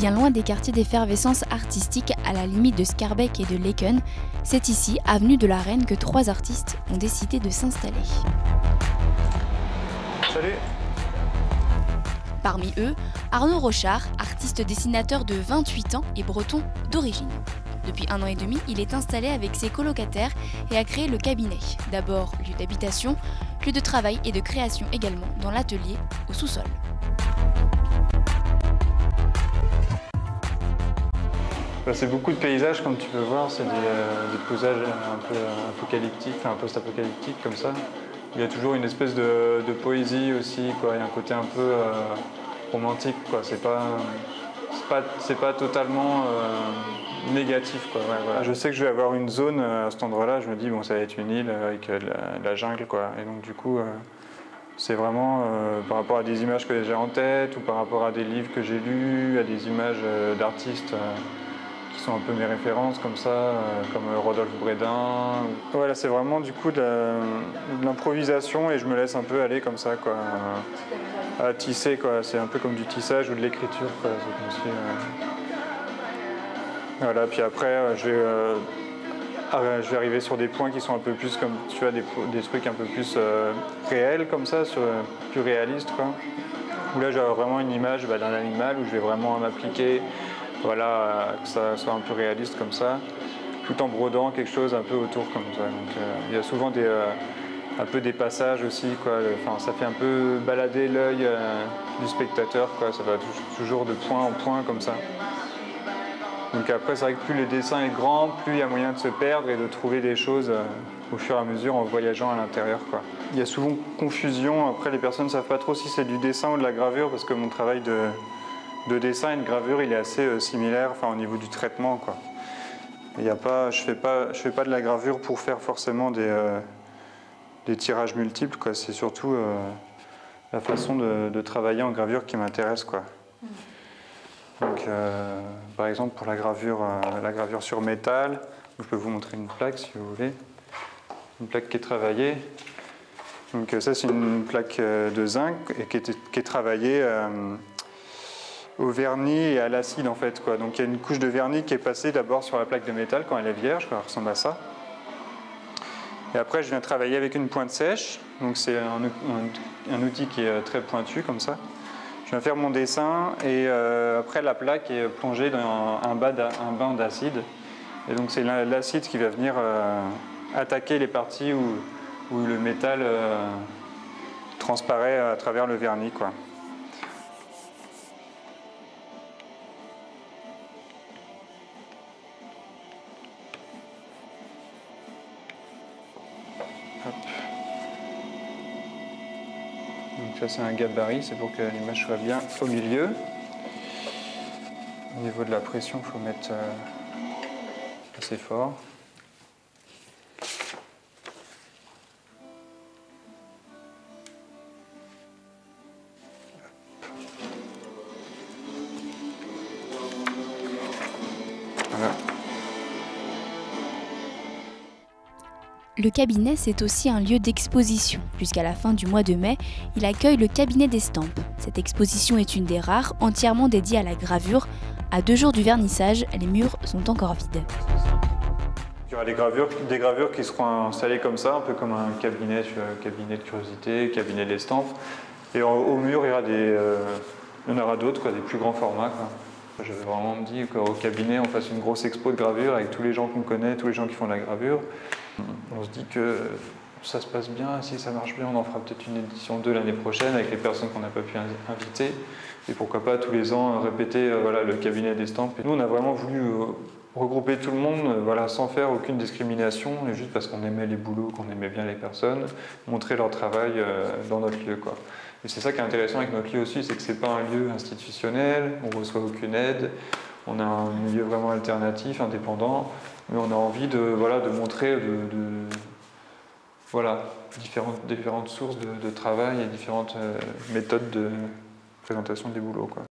Bien loin des quartiers d'effervescence artistique à la limite de Schaerbeek et de Laeken, c'est ici, avenue de la Reine, que 3 artistes ont décidé de s'installer. Salut! Parmi eux, Arnaud Rochard, artiste dessinateur de 28 ans et breton d'origine. Depuis 1 an et demi, il est installé avec ses colocataires et a créé le cabinet. D'abord lieu d'habitation, lieu de travail et de création également dans l'atelier au sous-sol. C'est beaucoup de paysages, comme tu peux voir, c'est des paysages un peu apocalyptiques, enfin post-apocalyptiques comme ça. Il y a toujours une espèce de poésie aussi, quoi. Il y a un côté un peu romantique, quoi. C'est pas totalement négatif, quoi. Ouais, voilà. Je sais que je vais avoir une zone à cet endroit-là, je me dis bon, ça va être une île avec la jungle, quoi. Et donc du coup, c'est vraiment par rapport à des images que j'ai en tête ou par rapport à des livres que j'ai lus, à des images d'artistes qui sont un peu mes références comme ça, comme Rodolphe Brédin. Voilà, c'est vraiment du coup de l'improvisation et je me laisse un peu aller comme ça, quoi, à tisser, quoi. C'est un peu comme du tissage ou de l'écriture, quoi. C'est comme si, voilà, puis après je vais arriver sur des points qui sont un peu plus comme, tu vois, des trucs un peu plus réels comme ça, plus réalistes, quoi. Où là j'ai vraiment une image d'un animal où je vais vraiment m'appliquer. Voilà, que ça soit un peu réaliste comme ça, tout en brodant quelque chose un peu autour comme ça. Donc, il y a souvent un peu des passages aussi, quoi. Enfin, ça fait un peu balader l'œil du spectateur, quoi. Ça va toujours de point en point comme ça. Donc après, c'est vrai que plus le dessin est grand, plus il y a moyen de se perdre et de trouver des choses au fur et à mesure en voyageant à l'intérieur, quoi. Il y a souvent confusion. Après, les personnes ne savent pas trop si c'est du dessin ou de la gravure parce que mon travail de dessin et de gravure, il est assez similaire, enfin, au niveau du traitement, quoi. Je fais pas de la gravure pour faire forcément des tirages multiples, quoi. C'est surtout la façon de travailler en gravure qui m'intéresse, quoi. Donc, par exemple, pour la gravure sur métal, je peux vous montrer une plaque si vous voulez, une plaque qui est travaillée. Donc ça, c'est une plaque de zinc et qui est travaillée au vernis et à l'acide, en fait, quoi. Donc il y a une couche de vernis qui est passée d'abord sur la plaque de métal quand elle est vierge, quoi, elle ressemble à ça. Et après je viens travailler avec une pointe sèche, donc c'est un outil qui est très pointu comme ça. Je viens faire mon dessin et après la plaque est plongée dans un bain d'acide. Et donc c'est l'acide qui va venir attaquer les parties où le métal transparaît à travers le vernis, quoi. Hop. Donc ça c'est un gabarit, c'est pour que l'image soit bien au milieu. Au niveau de la pression, il faut mettre assez fort. Voilà. Le cabinet, c'est aussi un lieu d'exposition. Jusqu'à la fin du mois de mai, il accueille le cabinet d'estampes. Cette exposition est une des rares, entièrement dédiée à la gravure. À 2 jours du vernissage, les murs sont encore vides. Il y aura des gravures qui seront installées comme ça, un peu comme un cabinet, cabinet de curiosité, cabinet d'estampes. Et au mur, il y en aura d'autres, quoi, des plus grands formats, quoi. J'avais vraiment dit qu'au cabinet, on fasse une grosse expo de gravure avec tous les gens qu'on connaît, tous les gens qui font de la gravure. On se dit que ça se passe bien, si ça marche bien, on en fera peut-être une édition 2 l'année prochaine avec les personnes qu'on n'a pas pu inviter. Et pourquoi pas tous les ans répéter voilà, le cabinet d'estampes. Nous, on a vraiment voulu regrouper tout le monde, voilà, sans faire aucune discrimination, et juste parce qu'on aimait les boulots, qu'on aimait bien les personnes, montrer leur travail dans notre lieu, quoi. Et c'est ça qui est intéressant avec notre lieu aussi, c'est que c'est pas un lieu institutionnel, on reçoit aucune aide, on a un milieu vraiment alternatif, indépendant, mais on a envie de montrer voilà, différentes sources de travail et différentes méthodes de présentation des boulots, quoi.